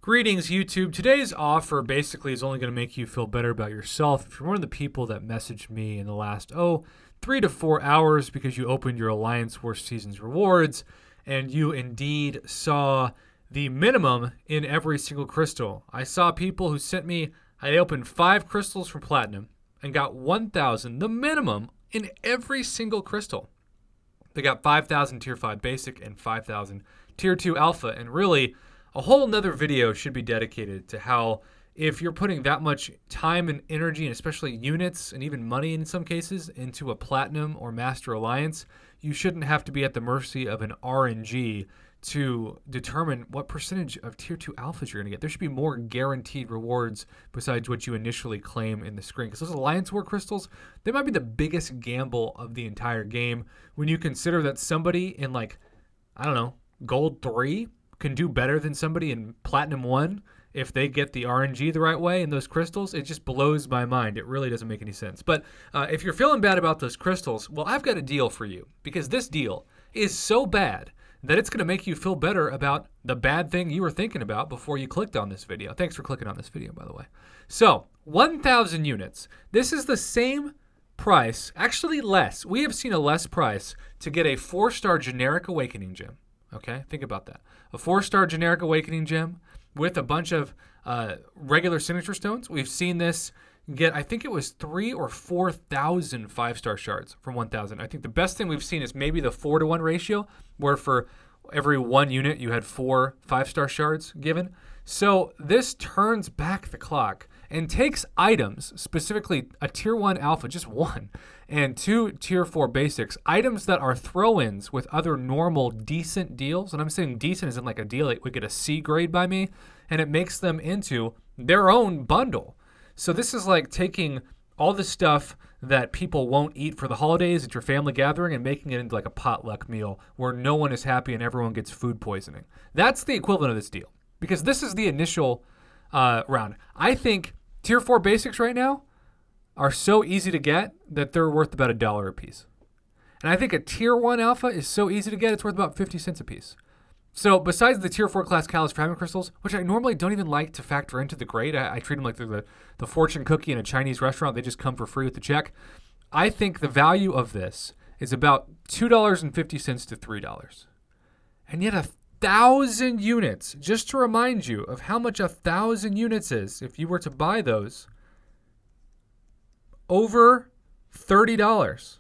Greetings, YouTube. Today's offer basically is only going to make you feel better about yourself. If you're one of the people that messaged me in the last, 3 to 4 hours because you opened your Alliance War Seasons rewards and you indeed saw the minimum in every single crystal. I saw people who sent me, I opened 5 crystals from Platinum and got 1,000, the minimum in every single crystal. They got 5,000 Tier 5 Basic and 5,000 Tier 2 Alpha, and really, a whole nother video should be dedicated to how if you're putting that much time and energy, and especially units and even money in some cases, into a Platinum or Master Alliance, you shouldn't have to be at the mercy of an RNG to determine what percentage of Tier 2 Alphas you're going to get. There should be more guaranteed rewards besides what you initially claim in the screen. Because those Alliance War crystals, they might be the biggest gamble of the entire game when you consider that somebody in Gold 3 can do better than somebody in Platinum 1 if they get the RNG the right way in those crystals. It just blows my mind. It really doesn't make any sense. But if you're feeling bad about those crystals, well, I've got a deal for you, because this deal is so bad that it's going to make you feel better about the bad thing you were thinking about before you clicked on this video. Thanks for clicking on this video, by the way. So 1,000 units. This is the same price, actually less. We have seen a less price to get a 4-star generic Awakening gem. Okay, think about that. A 4-star generic Awakening gem with a bunch of regular signature stones. We've seen this get, I think it was 3,000 or 4,000 5-star shards from 1,000. I think the best thing we've seen is maybe the 4-to-1 ratio, where for every 1 unit you had 4 5-star shards given. So this turns back the clock and takes items, specifically a Tier 1 Alpha, just 1, and 2 Tier 4 Basics, items that are throw-ins with other normal decent deals. And I'm saying decent as in like a deal that would get a C grade by me, and it makes them into their own bundle. So this is like taking all the stuff that people won't eat for the holidays at your family gathering and making it into like a potluck meal where no one is happy and everyone gets food poisoning. That's the equivalent of this deal, because this is the initial round. I think Tier 4 Basics right now are so easy to get that they're worth about $1 a piece. And I think a Tier 1 Alpha is so easy to get, it's worth about 50 cents a piece. So besides the Tier 4 class Catalyst Fragment Crystals, which I normally don't even like to factor into the grade, I treat them like they're the fortune cookie in a Chinese restaurant. They just come for free with the check. I think the value of this is about $2.50 to $3. And yet 1,000 units, just to remind you of how much 1,000 units is, if you were to buy those, over $30.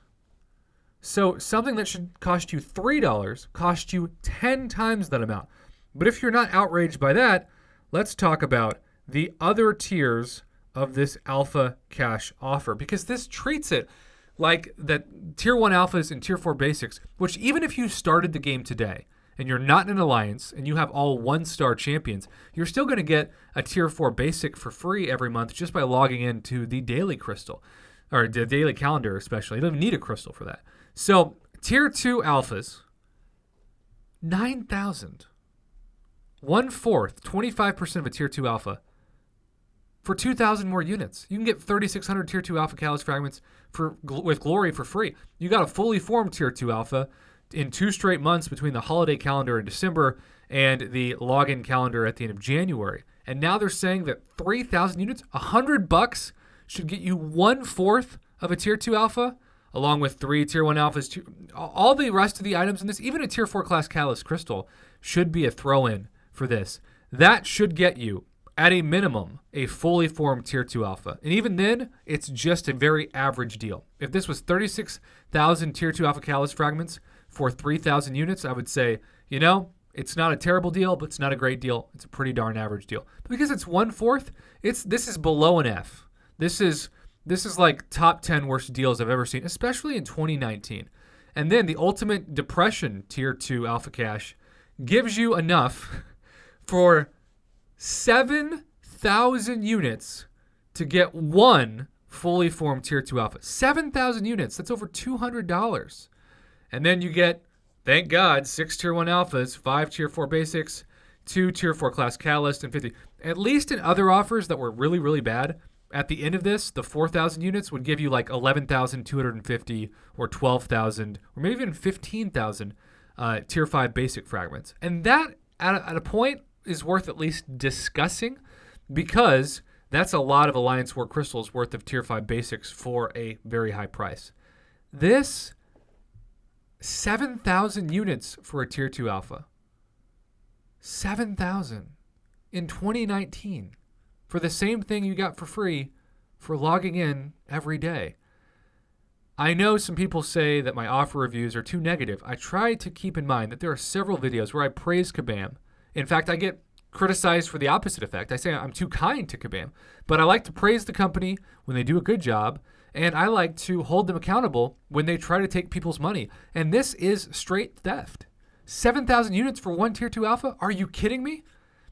So something that should cost you $3 costs you 10 times that amount. But if you're not outraged by that, let's talk about the other tiers of this Alpha Cash offer, because this treats it like that Tier 1 Alphas and Tier 4 Basics, which even if you started the game today and you're not in an alliance and you have all 1-star champions, you're still going to get a Tier 4 Basic for free every month just by logging into the daily crystal, or the daily calendar especially. You don't even need a crystal for that. So Tier 2 Alphas, 9,000. 1/4, 25% of a Tier 2 Alpha for 2,000 more units. You can get 3,600 Tier 2 Alpha Catalyst Fragments with Glory for free. You got a fully formed Tier 2 Alpha in 2 straight months between the holiday calendar in December and the login calendar at the end of January. And now they're saying that 3,000 units, $100 should get you 1/4 of a Tier 2 Alpha, along with 3 Tier 1 Alphas. All the rest of the items in this, even a Tier 4 class Catalyst Crystal, should be a throw-in for this. That should get you, at a minimum, a fully formed Tier 2 Alpha. And even then, it's just a very average deal. If this was 36,000 Tier 2 Alpha Catalyst Fragments for 3,000 units, I would say, it's not a terrible deal, but it's not a great deal. It's a pretty darn average deal. But because it's 1/4, this is below an F. This is like top 10 worst deals I've ever seen, especially in 2019. And then the Ultimate Depression Tier 2 Alpha Cash gives you enough for 7,000 units to get 1 fully formed Tier 2 Alpha. 7,000 units. That's over $200. And then you get, thank God, 6 Tier 1 Alphas, 5 Tier 4 Basics, 2 Tier 4 Class Catalyst, and 50. At least in other offers that were really, really bad, at the end of this, the 4,000 units would give you like 11,250 or 12,000 or maybe even 15,000 Tier 5 Basic fragments. And that, at a point, is worth at least discussing, because that's a lot of Alliance War crystals worth of Tier 5 basics for a very high price. This 7,000 units for a Tier 2 alpha. 7,000 in 2019 for the same thing you got for free for logging in every day. I know some people say that my offer reviews are too negative. I try to keep in mind that there are several videos where I praise Kabam. In fact, I get criticized for the opposite effect. I say I'm too kind to Kabam, but I like to praise the company when they do a good job, and I like to hold them accountable when they try to take people's money. And this is straight theft. 7,000 units for one Tier 2 alpha? Are you kidding me?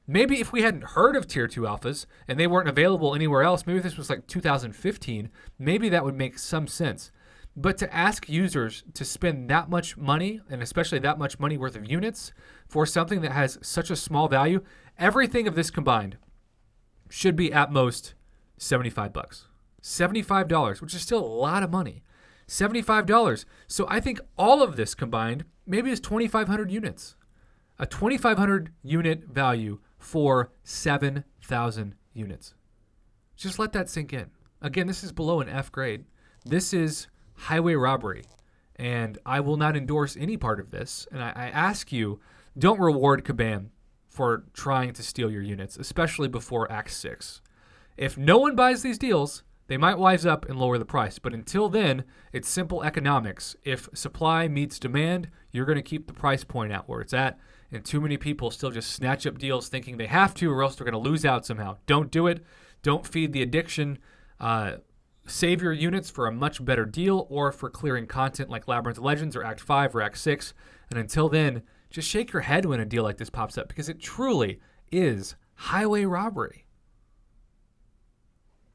Maybe if we hadn't heard of Tier 2 alphas and they weren't available anywhere else, maybe this was like 2015, maybe that would make some sense. But to ask users to spend that much money, and especially that much money worth of units, for something that has such a small value, everything of this combined should be at most $75. $75, which is still a lot of money. $75. So I think all of this combined maybe is 2,500 units. A 2,500 unit value for 7,000 units. Just let that sink in. Again, this is below an F grade. This is highway robbery, and I will not endorse any part of this. And I ask you, don't reward Kabam for trying to steal your units, especially before Act 6. If no one buys these deals, they might wise up and lower the price. But until then, it's simple economics. If supply meets demand, you're going to keep the price point at where it's at. And too many people still just snatch up deals thinking they have to, or else they're going to lose out somehow. Don't do it. Don't feed the addiction. Save your units for a much better deal, or for clearing content like Labyrinth of Legends or Act 5 or Act 6. And until then, just shake your head when a deal like this pops up, because it truly is highway robbery.